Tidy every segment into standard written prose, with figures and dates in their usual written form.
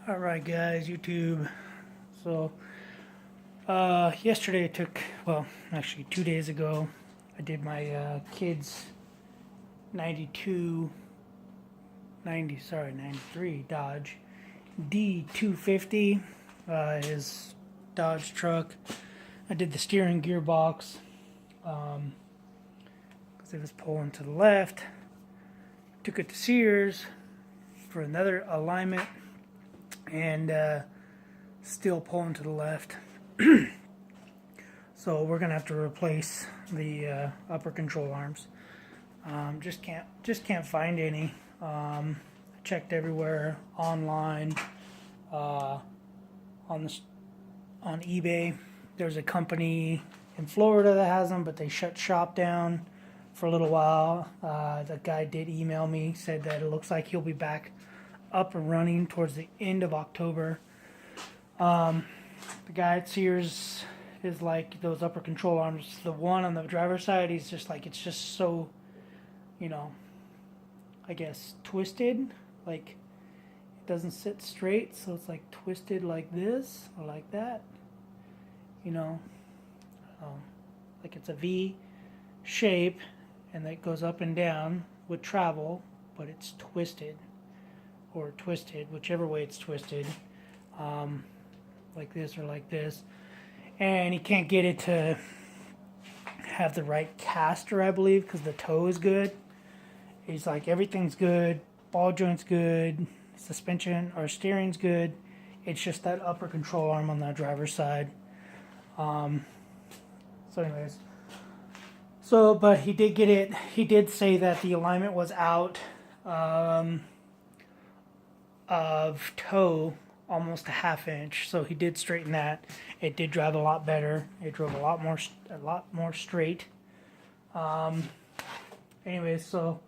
Alright guys, YouTube. So, yesterday I took, well, actually 2 days ago, I did my kid's 93 Dodge D250, his Dodge truck. I did the steering gearbox, because it was pulling to the left. Took it to Sears for another alignment, and still pulling to the left. So we're gonna have to replace the upper control arms. Just can't find any. Checked everywhere, online, on eBay. There's a company in Florida that has them, but they shut shop down for a little while. The guy did email me, said that it looks like he'll be back up and running towards the end of October. The guy at Sears is like those upper control arms. The one on the driver's side, he's just like, it's just so, I guess twisted. Like it doesn't sit straight, so it's like twisted like this or like that. Like it's a V shape, and that goes up and down with travel, but it's twisted. Or twisted, whichever way it's twisted, like this or like this, and he can't get it to have the right caster, I believe, because the toe is good. He's like, everything's good, ball joint's good, suspension or steering's good, it's just that upper control arm on the driver's side. But he did get it. He did say that the alignment was out of toe almost a ½ inch, so he did straighten that. It did drive a lot better. It drove a lot more straight. Anyways, so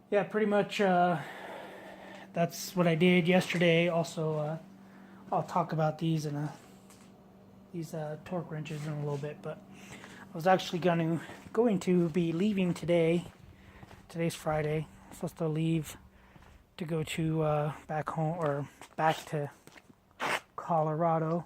yeah, pretty much that's what I did yesterday. Also, I'll talk about these torque wrenches in a little bit, but I was actually going to be leaving today. Today's Friday. I'm supposed to leave to go to back home, or back to Colorado,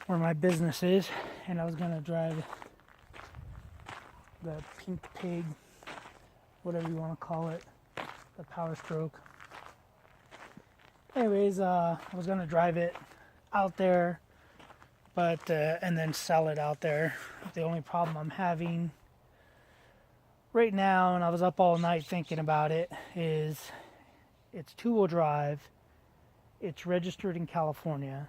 where my business is, and I was gonna drive the Pink Pig, whatever you want to call it, the Powerstroke. Anyways, I was gonna drive it out there, but and then sell it out there. The only problem I'm having right now, and I was up all night thinking about it, is it's two-wheel drive, it's registered in California,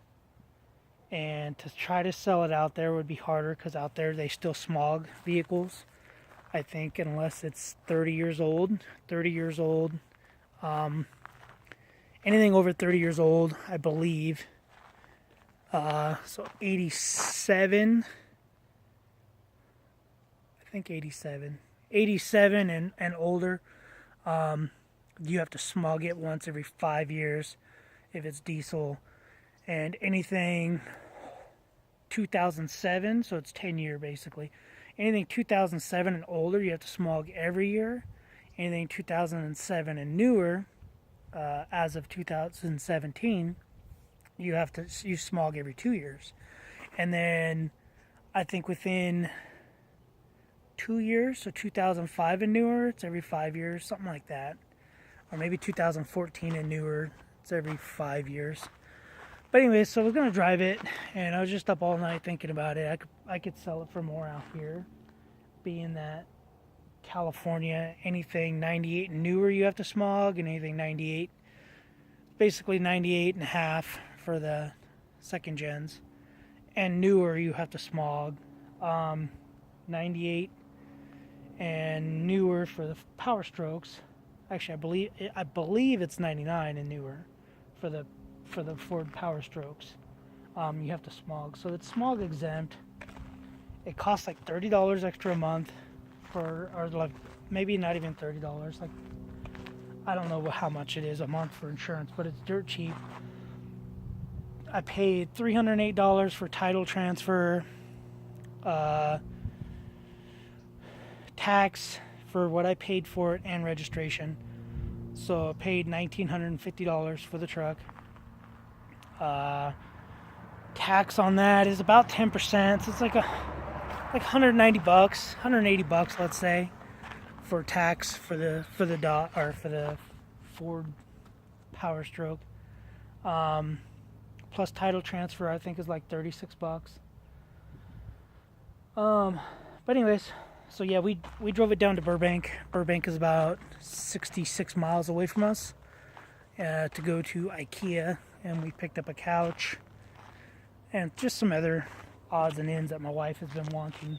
and to try to sell it out there would be harder, because out there they still smog vehicles, I think, unless it's 30 years old. Anything over 30 years old, I believe. So 87, I think 87 and older, you have to smog it once every 5 years if it's diesel, and anything 2007, so it's 10-year basically. Anything 2007 and older, you have to smog every year. Anything 2007 and newer, as of 2017, you smog every 2 years. And then I think within 2 years, so 2005 and newer, it's every 5 years, something like that. Or maybe 2014 and newer, it's every 5 years. But anyways, so we're gonna drive it, and I was just up all night thinking about it. I could sell it for more out here, being that California, anything 98 and newer you have to smog, and anything 98, basically 98 and a half for the second gens, and newer you have to smog. 98 and newer for the Powerstrokes. Actually, I believe it's 99 and newer for the Ford Powerstrokes. You have to smog, so it's smog exempt. It costs like $30 extra a month, or like maybe not even $30. Like, I don't know how much it is a month for insurance, but it's dirt cheap. I paid $308 for title transfer, tax for what I paid for it, and registration. So I paid $1,950 for the truck. Tax on that is about 10%. So it's like 190 bucks, 180 bucks, let's say, for tax for the Ford Powerstroke. Plus title transfer, I think, is like 36 bucks. But anyways, so yeah, we drove it down to Burbank. Burbank is about 66 miles away from us, to go to IKEA, and we picked up a couch and just some other odds and ends that my wife has been wanting.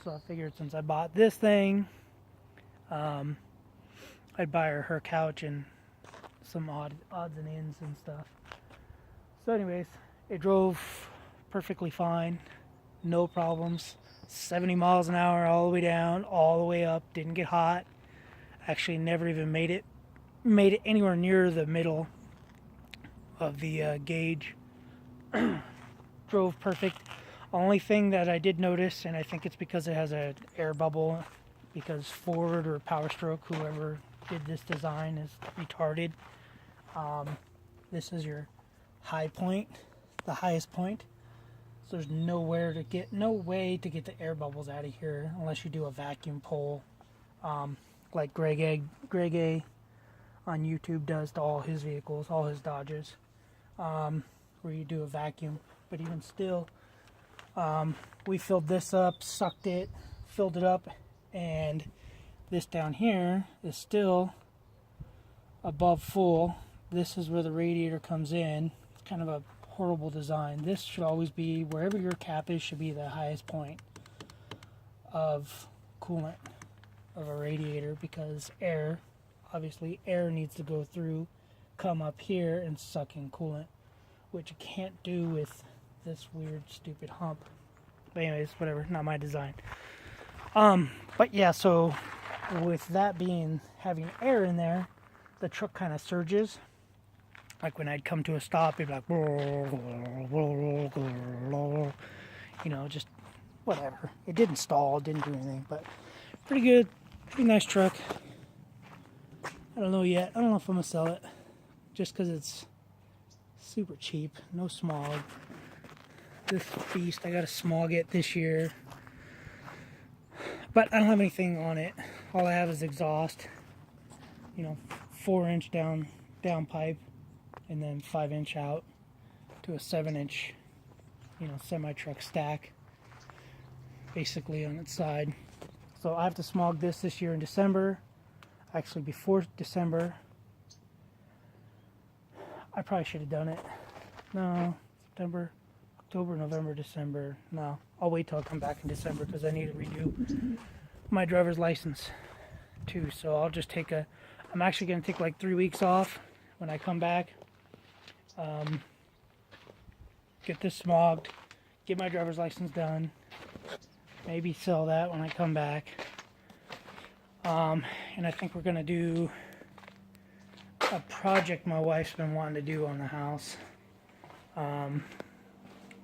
So I figured since I bought this thing, I'd buy her couch and some odds and ends and stuff. So anyways, it drove perfectly fine, no problems. 70 miles an hour all the way down, all the way up, didn't get hot. Actually never even made it anywhere near the middle of the gauge. Drove perfect. Only thing that I did notice, and I think it's because it has an air bubble, because Ford or Powerstroke, whoever did this design, is retarded. This is your high point, the highest point. So there's no way to get the air bubbles out of here unless you do a vacuum pull, like Greg A on YouTube does to all his vehicles, all his Dodges, where you do a vacuum. But even still, we filled this up, sucked it, filled it up, and this down here is still above full. This is where the radiator comes in. It's kind of a horrible design. This should always be, wherever your cap is, should be the highest point of coolant of a radiator, because obviously air needs to go through, come up here and suck in coolant, which you can't do with this weird stupid hump. But anyways, whatever, not my design. But yeah, so with that having air in there, the truck kind of surges. Like when I'd come to a stop, it'd be like, just whatever. It didn't stall, didn't do anything, but pretty good, pretty nice truck. I don't know yet. I don't know if I'm gonna sell it, just because it's super cheap, no smog. This beast, I gotta smog it this year, but I don't have anything on it. All I have is exhaust, 4-inch down pipe, and then 5-inch out to a 7-inch, semi-truck stack, basically on its side. So I have to smog this year in December. Actually, before December. I probably should have done it. No, September, October, November, December. No, I'll wait till I come back in December, because I need to redo my driver's license too. So I'll just I'm actually going to take like 3 weeks off when I come back. Get this smogged, get my driver's license done, maybe sell that when I come back. And I think we're going to do a project my wife's been wanting to do on the house.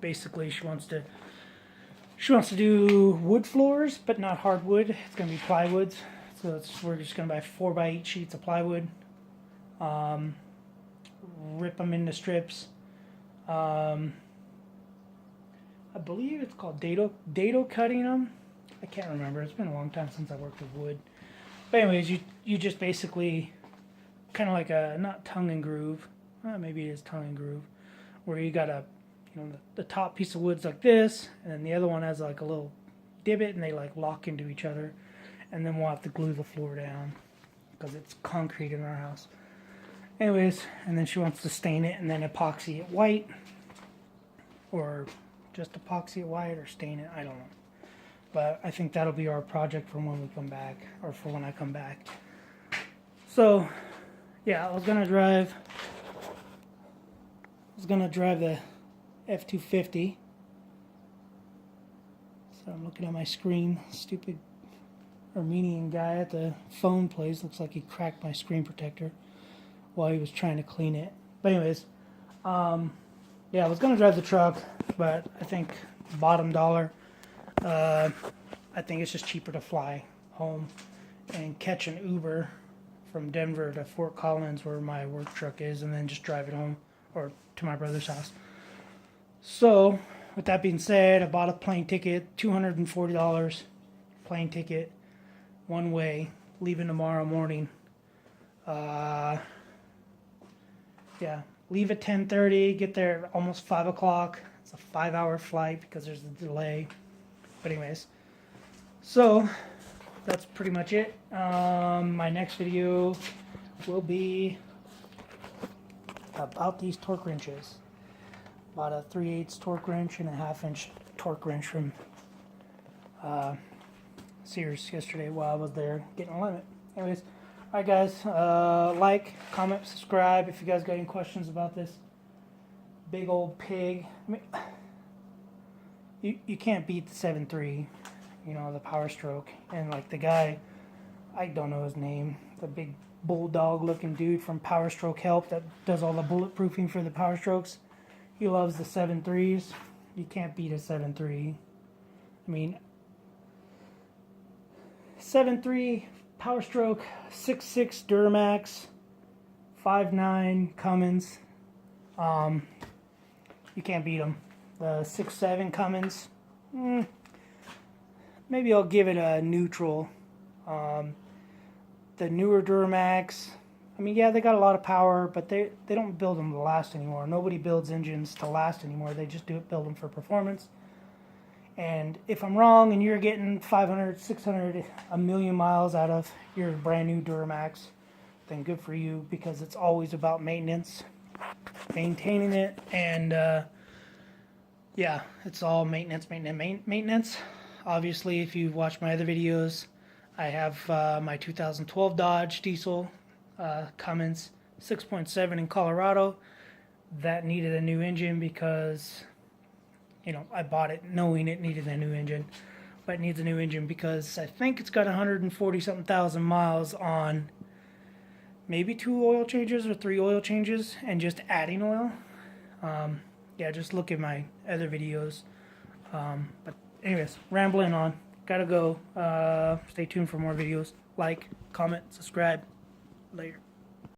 Basically, she wants to do wood floors, but not hardwood. It's going to be plywoods. So we're just going to buy 4x8 sheets of plywood, rip them into strips. I believe it's called dado cutting them. I can't remember. It's been a long time since I worked with wood. But anyways, you just basically kind of like a, not tongue and groove. Maybe it is tongue and groove, where you got the top piece of wood's like this, and then the other one has like a little divot, and they like lock into each other. And then we'll have to glue the floor down, because it's concrete in our house. Anyways, and then she wants to stain it and then epoxy it white, or just epoxy it white or stain it, I don't know. But I think that'll be our project for when we come back, or for when I come back. So, yeah, I was gonna drive the F-250. So I'm looking at my screen. Stupid Armenian guy at the phone place looks like he cracked my screen protector while he was trying to clean it. But anyways, yeah, I was gonna drive the truck, but I think bottom dollar, I think it's just cheaper to fly home and catch an Uber from Denver to Fort Collins, where my work truck is, and then just drive it home or to my brother's house. So, with that being said, I bought a plane ticket, $240 plane ticket, one way, leaving tomorrow morning. Yeah, leave at 10:30, get there at almost 5 o'clock. It's a 5-hour flight because there's a delay. But anyways, so that's pretty much it. My next video will be about these torque wrenches. Bought a 3/8 torque wrench and a 1/2-inch torque wrench from Sears yesterday while I was there getting alignment. Anyways, alright guys, like, comment, subscribe if you guys got any questions about this big old pig. I mean, you can't beat the 7.3, you know, the Powerstroke. And like the guy, I don't know his name, the big bulldog looking dude from Powerstroke Help that does all the bulletproofing for the Powerstrokes. He loves the 7.3s. You can't beat a 7.3. I mean, 7.3 Powerstroke, 6.6 Duramax, 5.9 Cummins. You can't beat them. The 6.7 Cummins, maybe I'll give it a neutral. The newer Duramax, I mean, yeah, they got a lot of power, but they don't build them to last anymore. Nobody builds engines to last anymore. They just build them for performance. And if I'm wrong and you're getting 500, 600, a million miles out of your brand new Duramax, then good for you, because it's always about maintenance, maintaining it, and yeah, it's all maintenance. Obviously, if you've watched my other videos, I have my 2012 Dodge diesel Cummins 6.7 in Colorado that needed a new engine because, you know, I bought it knowing it needed a new engine, but it needs a new engine because I think it's got 140-something thousand miles on maybe 2 oil changes or 3 oil changes and just adding oil. Yeah, just look at my other videos. But anyways, rambling on. Gotta go. Stay tuned for more videos. Like, comment, subscribe. Later.